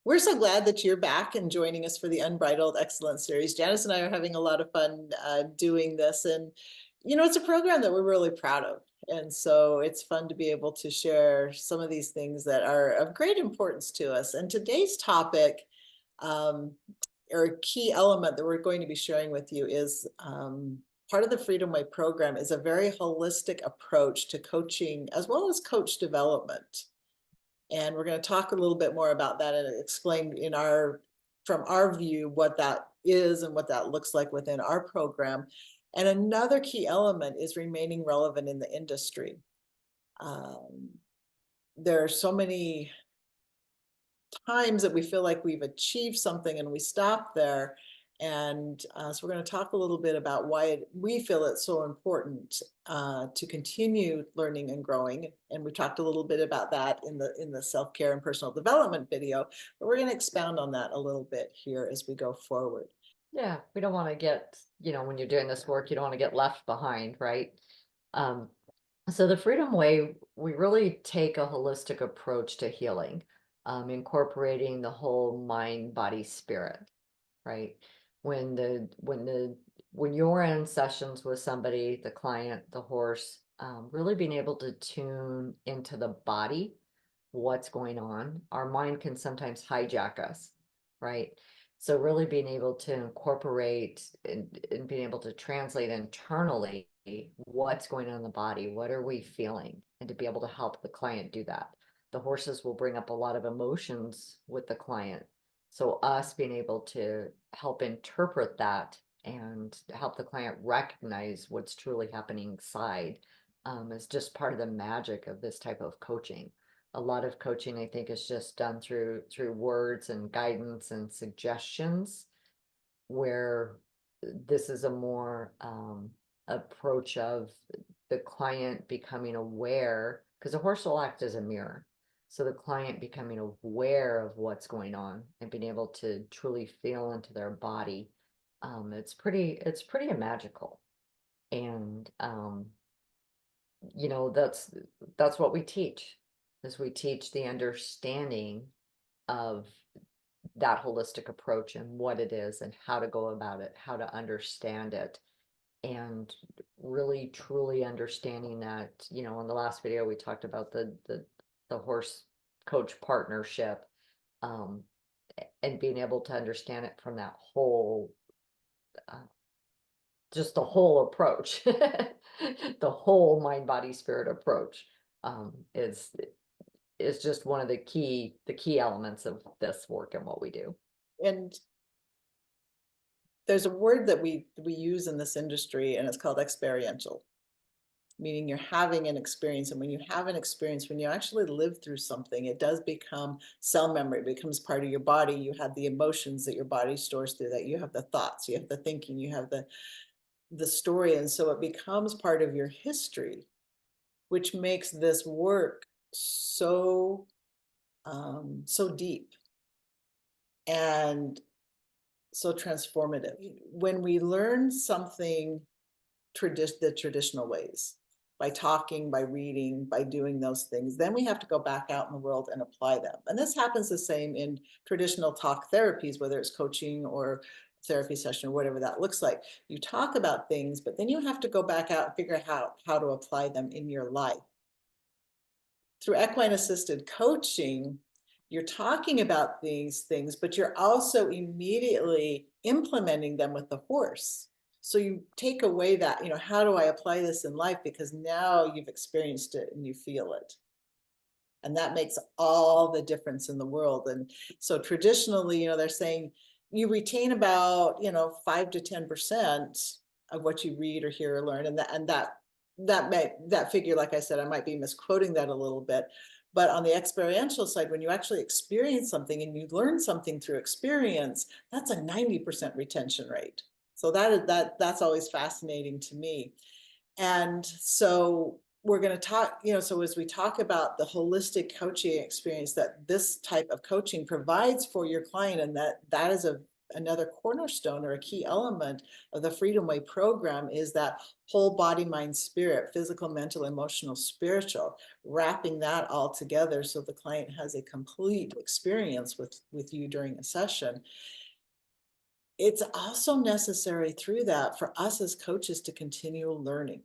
We're so glad that you're back and joining us for the Unbridled Excellence series. Janice and I are having a lot of fun doing this, and it's a program that we're really proud of. And so it's fun to be able to share some of these things that are of great importance to us. And today's topic, um, or a key element that we're going to be sharing with you, is part of the Freedom Way program is a very holistic approach to coaching as well as coach development. And we're going to talk a little bit more about that and explain from our view what that is and what that looks like within our program. And another key element is remaining relevant in the industry. Um, there are so many times that we feel like we've achieved something and we stop there. And so we're going to talk a little bit about why we feel it's so important to continue learning and growing. And we talked a little bit about that in the self-care and personal development video, but we're going to expound on that a little bit here as we go forward. Yeah, we don't want to get, when you're doing this work, you don't want to get left behind, right? Um, so the Freedom Way, we really take a holistic approach to healing, incorporating the whole mind, body, spirit, right? When you're in sessions with somebody, the client, the horse, really being able to tune into the body, what's going on. Our mind can sometimes hijack us, right? So really being able to incorporate and being able to translate internally what's going on in the body, what are we feeling, and to be able to help the client do that. The horses will bring up a lot of emotions with the client. So us being able to help interpret that and help the client recognize what's truly happening inside is just part of the magic of this type of coaching. A lot of coaching, I think, is just done through words and guidance and suggestions, where this is a more approach of the client becoming aware, because a horse will act as a mirror. So the client becoming aware of what's going on and being able to truly feel into their body. It's pretty magical. And that's what we teach, is we teach the understanding of that holistic approach and what it is and how to go about it, how to understand it, and really truly understanding that, in the last video we talked about the horse coach partnership, um, and being able to understand it from that whole uh, just the whole approach, the whole mind, body, spirit approach, is just one of the key elements of this work and what we do. And there's a word that we use in this industry, and it's called experiential, meaning you're having an experience. And when you have an experience, when you actually live through something, it does become cell memory, it becomes part of your body. You have the emotions that your body stores through that. You have the thoughts, you have the thinking, you have the story. And so it becomes part of your history, which makes this work so deep and so transformative. When we learn something the traditional ways, by talking, by reading, by doing those things, then we have to go back out in the world and apply them. And this happens the same in traditional talk therapies, whether it's coaching or therapy session or whatever that looks like. You talk about things, but then you have to go back out and figure out how to apply them in your life. Through equine assisted coaching, you're talking about these things, but you're also immediately implementing them with the horse. So you take away that, how do I apply this in life? Because now you've experienced it and you feel it. And that makes all the difference in the world. And so traditionally, they're saying you retain about, 5 to 10% of what you read or hear or learn. And that figure, like I said, I might be misquoting that a little bit. But on the experiential side, when you actually experience something and you learn something through experience, that's a 90% retention rate. So that's always fascinating to me. And so we're going to talk, so as we talk about the holistic coaching experience that this type of coaching provides for your client, and that is another cornerstone or a key element of the Freedom Way program is that whole body, mind, spirit, physical, mental, emotional, spiritual, wrapping that all together so the client has a complete experience with you during a session. It's also necessary through that for us as coaches to continue learning.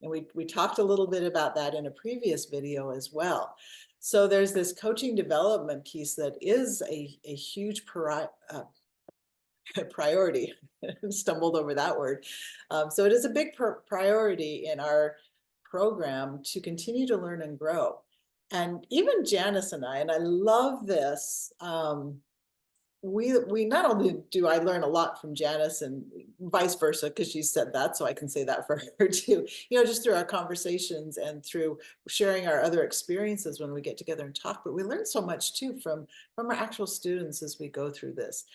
And we talked a little bit about that in a previous video as well. So there's this coaching development piece that is a huge priority. Stumbled over that word. So it is a big priority in our program to continue to learn and grow. And even Janice and I love this, we not only do I learn a lot from Janice and vice versa, because she said that, so I can say that for her too, you know, just through our conversations and through sharing our other experiences when we get together and talk, but we learn so much too from our actual students as we go through this.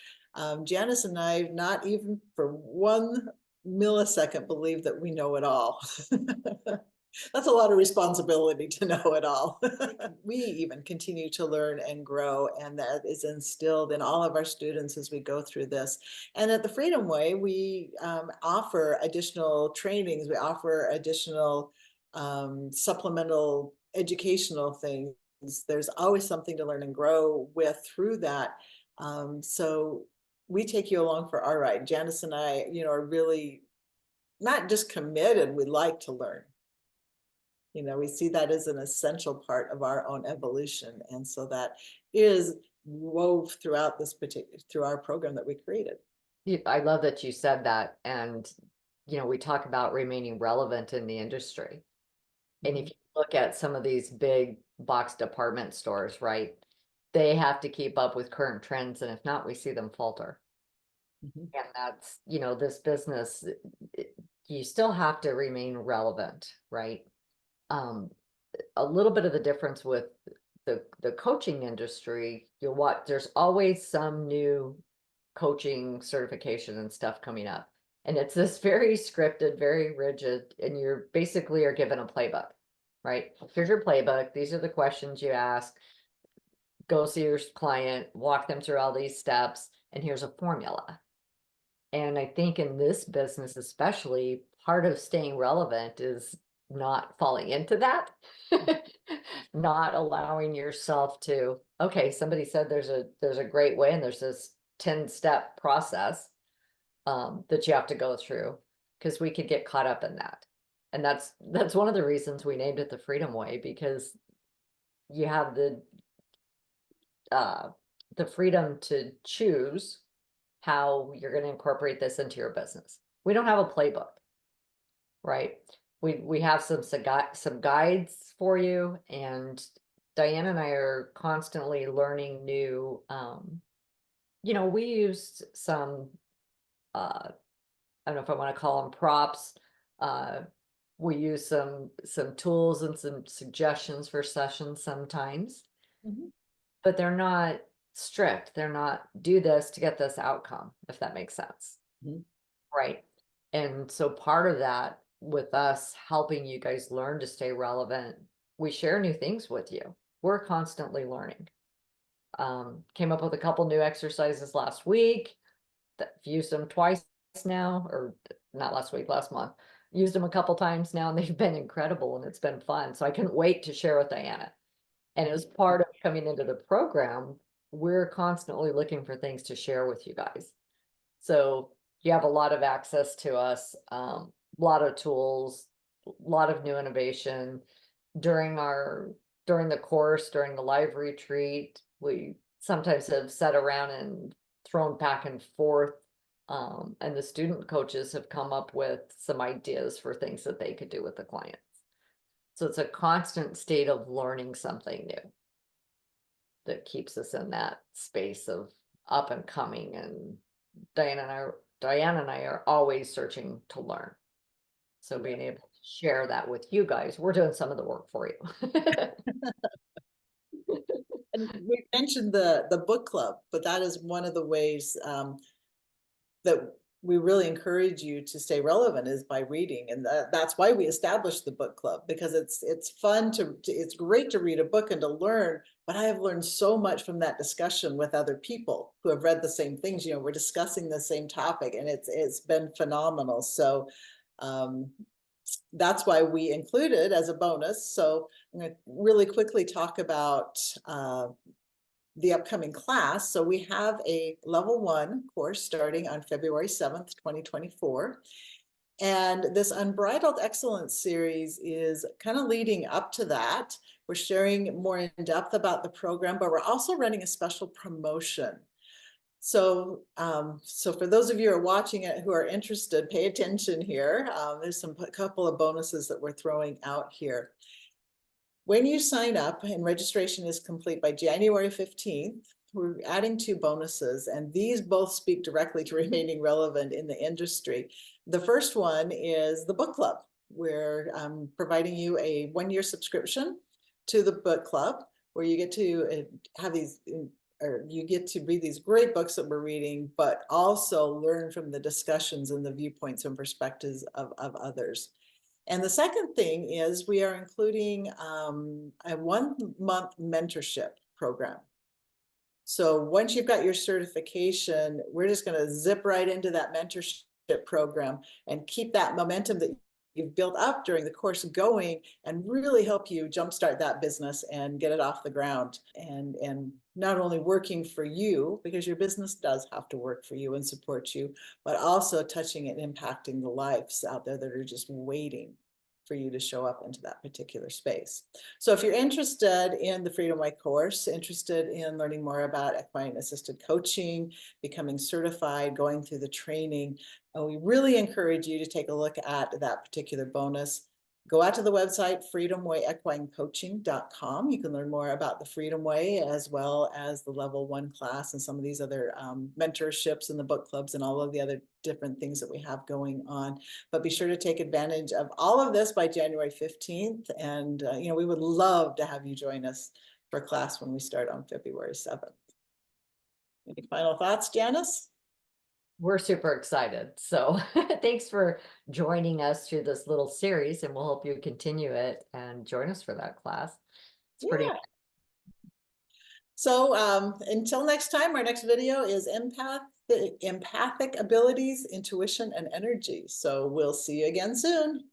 Janice and I, not even for 1 millisecond, believe that we know it all. That's a lot of responsibility to know it all. We even continue to learn and grow, and that is instilled in all of our students as we go through this. And at the Freedom Way, we offer additional trainings. We offer additional supplemental educational things. There's always something to learn and grow with through that. So we take you along for our ride. Janice and I, you know, are really not just committed, we like to learn. You know, we see that as an essential part of our own evolution. And so that is wove throughout this particular, through our program that we created. I love that you said that. And, you know, we talk about remaining relevant in the industry. And if you look at some of these big box department stores, right, they have to keep up with current trends. And if not, we see them falter. Mhm. And that's, you know, this business, you still have to remain relevant, right? A little bit of the difference with the coaching industry, you'll watch, there's always some new coaching certification and stuff coming up. And it's this very scripted, very rigid, and you're basically are given a playbook, right? Here's your playbook. These are the questions you ask. Go see your client, walk them through all these steps, and here's a formula. And I think in this business, especially, part of staying relevant is not falling into that, not allowing yourself to, okay, somebody said there's a great way and there's this 10-step process that you have to go through, because we could get caught up in that. And that's one of the reasons we named it the Freedom Way, because you have the freedom to choose how you're going to incorporate this into your business. We don't have a playbook, right? We have some guides for you, and Diane and I are constantly learning new. You know, we used some. I don't know if I want to call them props. We use some tools and some suggestions for sessions sometimes, but they're not strict. They're not do this to get this outcome, if that makes sense. Right. And so part of that, with us helping you guys learn to stay relevant, we share new things with you. We're constantly learning. Came up with a couple new exercises last week that used them twice now, or not last week, last month. Used them a couple times now, and they've been incredible, and it's been fun. So I couldn't wait to share with Diana. And as part of coming into the program, we're constantly looking for things to share with you guys. So you have a lot of access to us, a lot of tools, a lot of new innovation during the course, during the live retreat. We sometimes have sat around and thrown back and forth, and the student coaches have come up with some ideas for things that they could do with the clients. So it's a constant state of learning something new that keeps us in that space of up and coming. And Diane and I are always searching to learn. So being able to share that with you guys, we're doing some of the work for you. And we mentioned the book club, but that is one of the ways that we really encourage you to stay relevant is by reading. And that's why we established the book club, because it's fun it's great to read a book and to learn, but I have learned so much from that discussion with other people who have read the same things, you know, we're discussing the same topic, and it's been phenomenal. So that's why we included as a bonus. So I'm going to really quickly talk about the upcoming class. So we have a level 1 course starting on February 7th, 2024. And this Unbridled Excellence series is kind of leading up to that. We're sharing more in depth about the program, but we're also running a special promotion. So, so for those of you who are watching it who are interested, pay attention here. There's a couple of bonuses that we're throwing out here. When you sign up and registration is complete by January 15th, we're adding 2 bonuses, and these both speak directly to remaining relevant in the industry. The first one is the book club. We're providing you a 1-year subscription to the book club, where you get to have these, or you get to read these great books that we're reading, but also learn from the discussions and the viewpoints and perspectives of others. And the second thing is we are including a 1-month mentorship program. So once you've got your certification, we're just going to zip right into that mentorship program and keep that momentum that you've built up during the course going, and really help you jumpstart that business and get it off the ground. And not only working for you, because your business does have to work for you and support you, but also touching and impacting the lives out there that are just waiting for you to show up into that particular space. So if you're interested in the Freedom Way course, interested in learning more about equine assisted coaching, becoming certified, going through the training, we really encourage you to take a look at that particular bonus. Go out to the website, freedomwayequinecoaching.com. You can learn more about the Freedom Way, as well as the level 1 class and some of these other mentorships and the book clubs and all of the other different things that we have going on. But be sure to take advantage of all of this by January 15th. And, you know, we would love to have you join us for class when we start on February 7th. Any final thoughts, Janice? We're super excited. So thanks for joining us through this little series, and we'll hope you continue it and join us for that class. It's pretty. Yeah. So until next time, our next video is empathic abilities, intuition, and energy. So we'll see you again soon.